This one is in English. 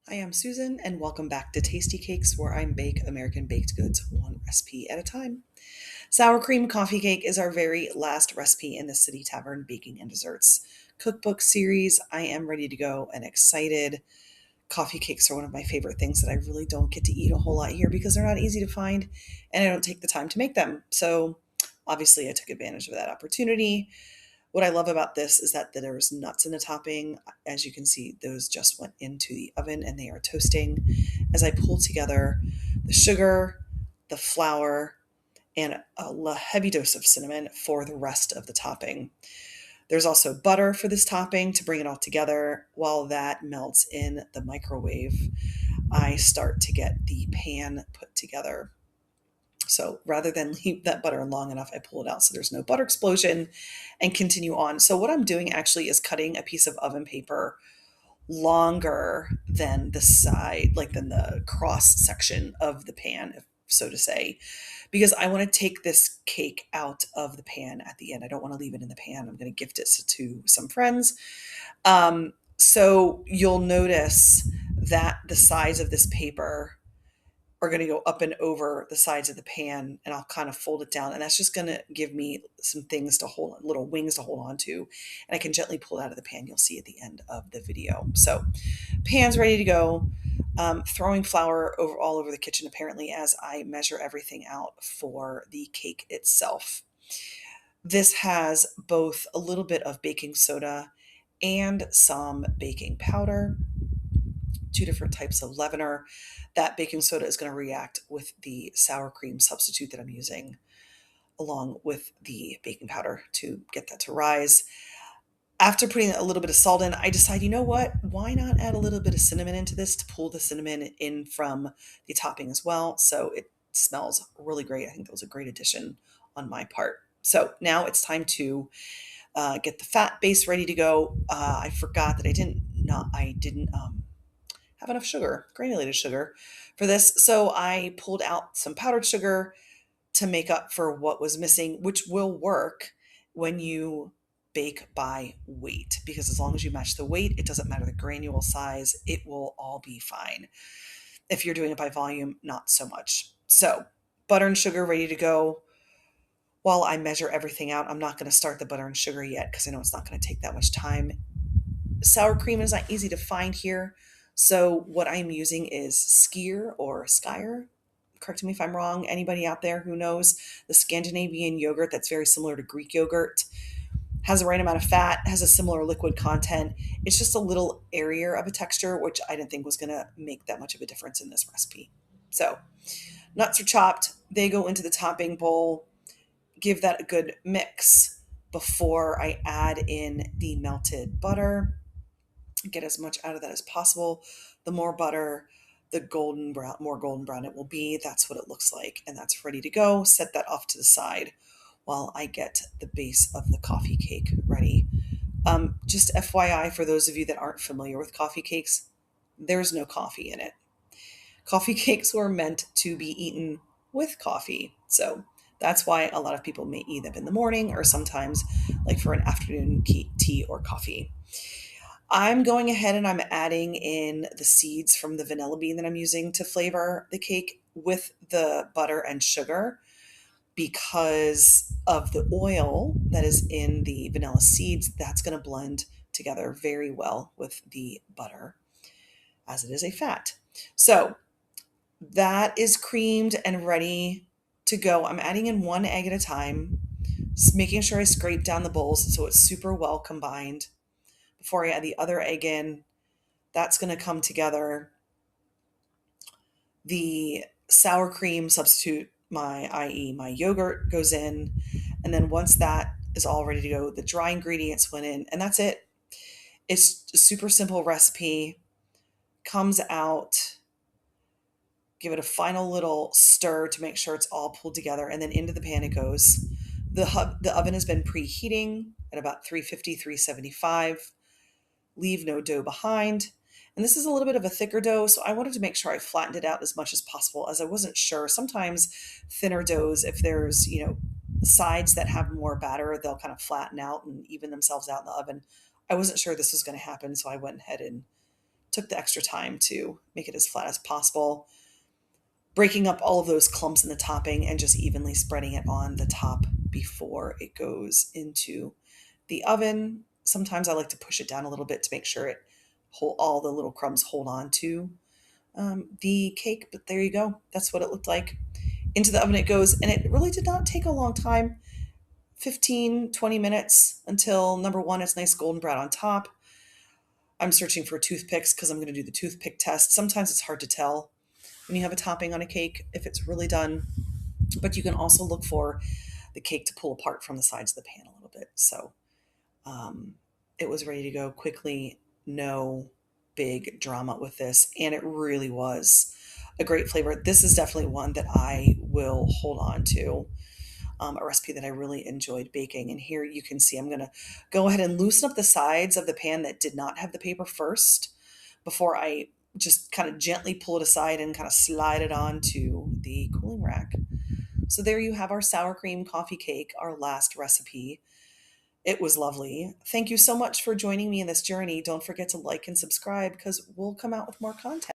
Hi, I'm Susan, and welcome back to Tasty Cakes, where I bake American baked goods one recipe at a time. Sour cream coffee cake is our very last recipe in the City Tavern Baking and Desserts cookbook series. I am ready to go and excited. Coffee cakes are one of my favorite things that I really don't get to eat a whole lot here because they're not easy to find and I don't take the time to make them. So, obviously, I took advantage of that opportunity. What I love about this is that there's nuts in the topping. As you can see, those just went into the oven and they are toasting. As I pull together the sugar, the flour, and a heavy dose of cinnamon for the rest of the topping. There's also butter for this topping to bring it all together. While that melts in the microwave, I start to get the pan put together. So rather than leave that butter long enough, I pull it out so there's no butter explosion and continue on. So what I'm doing actually is cutting a piece of oven paper longer than the side, like than the cross section of the pan, so to say, because I want to take this cake out of the pan at the end. I don't want to leave it in the pan. I'm going to gift it to some friends. So you'll notice that the sides of this paper are going to go up and over the sides of the pan, and I'll kind of fold it down, and that's just going to give me some things to hold, little wings to hold on to, and I can gently pull it out of the pan. You'll see at the end of the video. So pan's ready to go. Throwing flour all over the kitchen apparently as I measure everything out for the cake itself. This has both a little bit of baking soda and some baking powder, two different types of leavener. That baking soda is going to react with the sour cream substitute that I'm using, along with the baking powder to get that to rise. After putting a little bit of salt in, I decide, you know what? Why not add a little bit of cinnamon into this to pull the cinnamon in from the topping as well? So it smells really great. I think that was a great addition on my part. So now it's time to get the fat base ready to go. I forgot that I didn't have enough sugar, granulated sugar for this. So I pulled out some powdered sugar to make up for what was missing, which will work when you bake by weight, because as long as you match the weight, it doesn't matter the granule size, it will all be fine. If you're doing it by volume, not so much. So butter and sugar ready to go. While I measure everything out, I'm not going to start the butter and sugar yet because I know it's not going to take that much time. Sour cream is not easy to find here. So what I'm using is skyr or skyr. Correct me if I'm wrong. Anybody out there who knows the Scandinavian yogurt that's very similar to Greek yogurt, has the right amount of fat, has a similar liquid content. It's just a little airier of a texture, which I didn't think was going to make that much of a difference in this recipe. So nuts are chopped. They go into the topping bowl. Give that a good mix before I add in the melted butter. Get as much out of that as possible. The more butter, the golden brown, more golden brown it will be. That's what it looks like, and that's ready to go. Set that off to the side while I get the base of the coffee cake ready. Just FYI, for those of you that aren't familiar with coffee cakes, there's no coffee in it. Coffee cakes were meant to be eaten with coffee, so that's why a lot of people may eat them in the morning or sometimes like for an afternoon tea or coffee. I'm going ahead and I'm adding in the seeds from the vanilla bean that I'm using to flavor the cake with the butter and sugar because of the oil that is in the vanilla seeds. That's going to blend together very well with the butter as it is a fat. So that is creamed and ready to go. I'm adding in one egg at a time, making sure I scrape down the bowls so it's super well combined before I add the other egg in. That's going to come together. The sour cream substitute, i.e., my yogurt, goes in. And then once that is all ready to go, the dry ingredients went in, and that's it. It's a super simple recipe. Comes out, give it a final little stir to make sure it's all pulled together, and then into the pan it goes. The oven has been preheating at about 350, 375. Leave no dough behind. And this is a little bit of a thicker dough, so I wanted to make sure I flattened it out as much as possible, as I wasn't sure. Sometimes thinner doughs, if there's, sides that have more batter, they'll kind of flatten out and even themselves out in the oven. I wasn't sure this was going to happen, so I went ahead and took the extra time to make it as flat as possible, breaking up all of those clumps in the topping and just evenly spreading it on the top before it goes into the oven. Sometimes I like to push it down a little bit to make sure all the little crumbs hold on to the cake. But there you go. That's what it looked like. Into the oven it goes, and it really did not take a long time. 15-20 minutes until number one, it's nice golden brown on top. I'm searching for toothpicks because I'm going to do the toothpick test. Sometimes it's hard to tell when you have a topping on a cake if it's really done, but you can also look for the cake to pull apart from the sides of the pan a little bit. So um, it was ready to go quickly. No big drama with this, and it really was a great flavor. This is definitely one that I will hold on to. A recipe that I really enjoyed baking. And here you can see I'm going to go ahead and loosen up the sides of the pan that did not have the paper first before I just kind of gently pull it aside and kind of slide it onto the cooling rack. So there you have our sour cream coffee cake, our last recipe. It was lovely. Thank you so much for joining me in this journey. Don't forget to like and subscribe because we'll come out with more content.